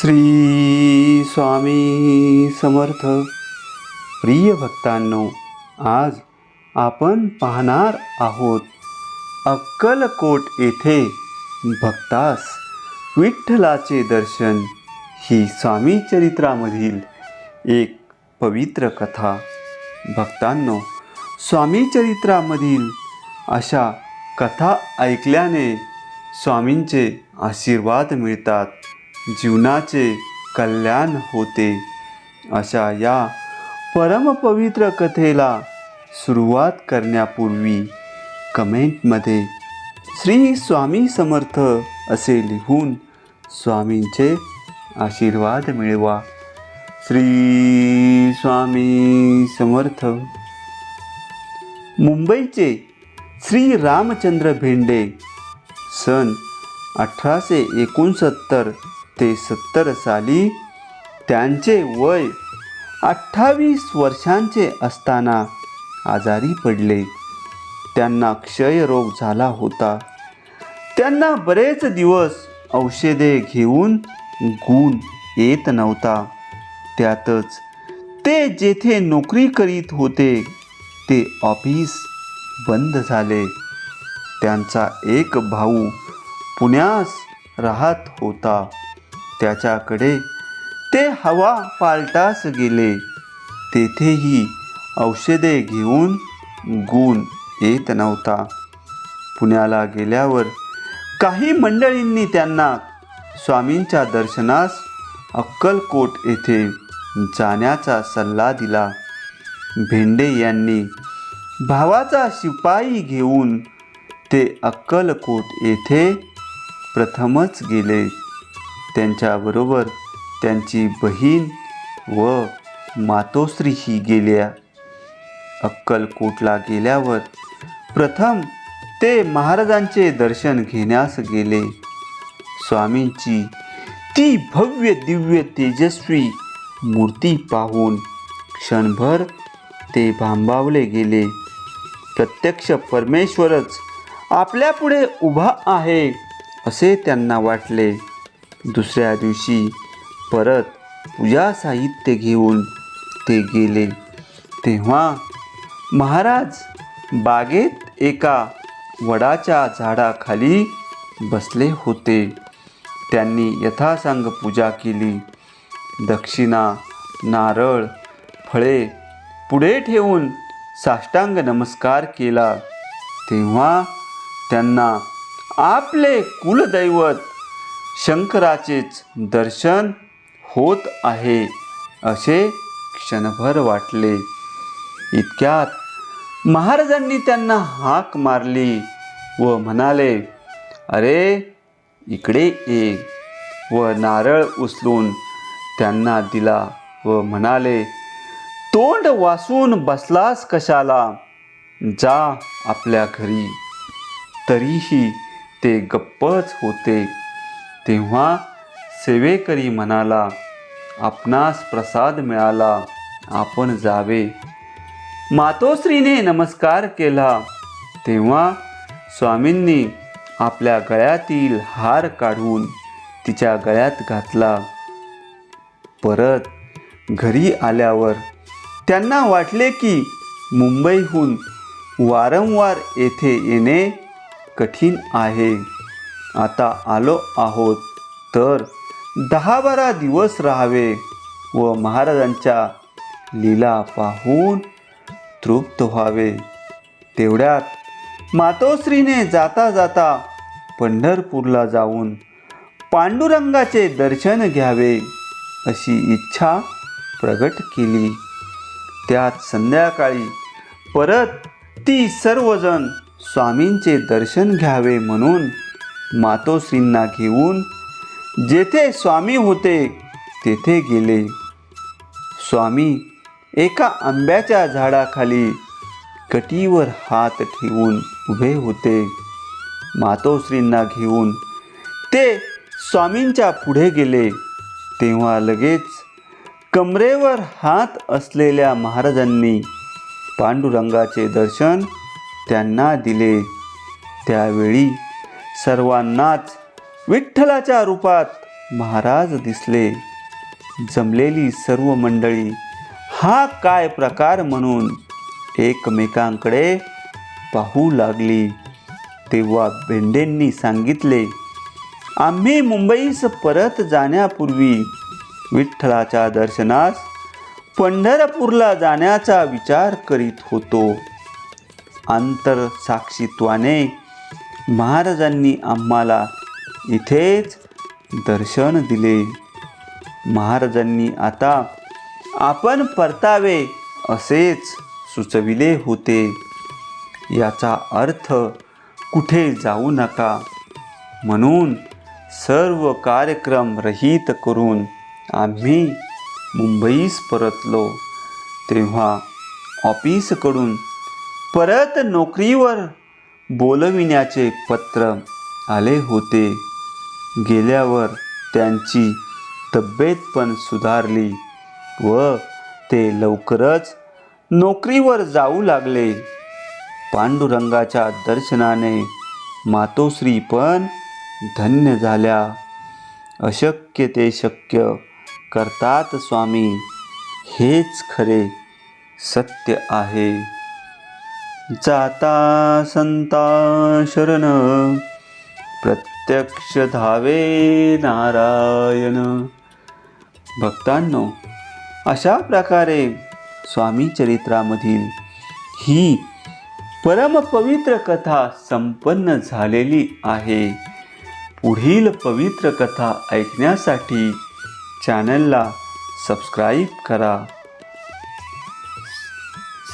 श्री स्वामी समर्थ. प्रिय भक्तांनो, आज आपण पाहणार आहोत अक्कलकोट येथे भक्तास विठ्ठलाचे दर्शन ही स्वामी चरित्रामधील एक पवित्र कथा. भक्तांनो, स्वामी चरित्रामधील अशा कथा ऐकल्याने स्वामींचे आशीर्वाद मिळतात, जीवनाचे कल्याण होते. अशा या परमपवित्र कथेला सुरुवात करण्यापूर्वी कमेंटमध्ये श्री स्वामी समर्थ असे लिहून स्वामींचे आशीर्वाद मिळवा. श्री स्वामी समर्थ. मुंबईचे श्री रामचंद्र भेंडे सन 1869 ते 70 साली त्यांचे वय 28 वर्षांचे असताना आजारी पडले. त्यांना क्षयरोग झाला होता. त्यांना बरेच दिवस औषधे घेऊन गुण येत नव्हता. त्यातच ते जेथे नोकरी करीत होते ते ऑफिस बंद झाले. त्यांचा एक भाऊ पुण्यास राहत होता. त्याच्याकडे ते हवा पालटास गेले. तेथेही औषधे घेऊन गुण येत नव्हता. पुण्याला गेल्यावर काही मंडळींनी त्यांना स्वामींच्या दर्शनास अक्कलकोट येथे जाण्याचा सल्ला दिला. भेंडे यांनी भावाचा शिपाई घेऊन ते अक्कलकोट येथे प्रथमच गेले. त्यांच्याबरोबर त्यांची बहीण व मातोश्रीही गेल्या. अक्कलकोटला गेल्यावर प्रथम ते महाराजांचे दर्शन घेण्यास गेले. स्वामींची ती भव्य दिव्य तेजस्वी मूर्ती पाहून क्षणभर ते भांबावले गेले. प्रत्यक्ष परमेश्वरच आपल्यापुढे उभा आहे असे त्यांना वाटले. दुसऱ्या दिवशी परत पूजा साहित्य घेऊन ते गेले. तेव्हा महाराज बागेत एका वडाच्या झाडाखाली बसले होते. त्यांनी यथासांग पूजा केली. दक्षिणा, नारळ, फळे पुढे ठेवून साष्टांग नमस्कार केला. तेव्हा त्यांना आपले कुलदैवत शंकराचेच दर्शन होत आहे असे क्षणभर वाटले. इतक्यात महाराजांनी त्यांना हाक मारली व म्हणाले, "अरे इकडे ये." व नारळ उचलून त्यांना दिला व म्हणाले, "तोंड वासून बसलास कशाला? जा आपल्या घरी." तरीही ते गप्पच होते. तेव्हा सेवेकरी म्हणाला, "आपणास प्रसाद मिळाला, आपण जावे." मातोश्रीने नमस्कार केला. तेव्हा स्वामींनी आपल्या गळ्यातील हार काढून तिच्या गळ्यात घातला. परत घरी आल्यावर त्यांना वाटले की मुंबईहून वारंवार येथे येणे कठीण आहे. आता आलो आहोत तर 10-12 दिवस राहावे व महाराजांच्या लीला पाहून तृप्त व्हावे. तेवढ्यात मातोश्रीने जाता जाता पंढरपूरला जाऊन पांडुरंगाचे दर्शन घ्यावे अशी इच्छा प्रगट केली. त्यात संध्याकाळी परत ती सर्वजण स्वामींचे दर्शन घ्यावे म्हणून मातोश्रींना घेऊन जेथे स्वामी होते तेथे गेले. स्वामी एका आंब्याच्या झाडाखाली कटीवर हात ठेवून उभे होते. मातोश्रींना घेऊन ते स्वामींच्या पुढे गेले. तेव्हा लगेच कमरेवर हात असलेल्या महाराजांनी पांडुरंगाचे दर्शन त्यांना दिले. त्यावेळी सर्वांनाच विठ्ठलाच्या रूपात महाराज दिसले. जमलेली सर्व मंडळी हा काय प्रकार म्हणून एकमेकांकडे पाहू लागली. तेव्हा भेंडेंनी सांगितले, आम्ही मुंबईस परत जाण्यापूर्वी विठ्ठलाच्या दर्शनास पंढरपूरला जाण्याचा विचार करीत होतो. आंतरसाक्षीत्वाने महाराजांनी आम्हाला इथेच दर्शन दिले. महाराजांनी आता आपण परतावे असेच सुचविले होते. याचा अर्थ कुठे जाऊ नका म्हणून सर्व कार्यक्रम रहित करून आम्ही मुंबईस परतलो. तेव्हा ऑफिसकडून परत नोकरीवर बोलविण्याचे पत्र आले होते. गेल्यावर त्यांची तब्येत पण सुधारली व ते लवकरच नोकरीवर जाऊ लागले. पांडुरंगाच्या दर्शनाने मातोश्री पण धन्य झाल्या. अशक्य ते शक्य करतात स्वामी, हेच खरे सत्य आहे. जाता संता शरण प्रत्यक्ष धावे नारायण. भक्तांनो, अशा प्रकारे स्वामी चरित्रामधील ही परमपवित्र कथा संपन्न झालेली आहे. पुढील पवित्र कथा ऐकण्यासाठी चॅनलला सबस्क्राईब करा.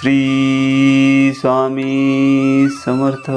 श्री स्वामी समर्थ.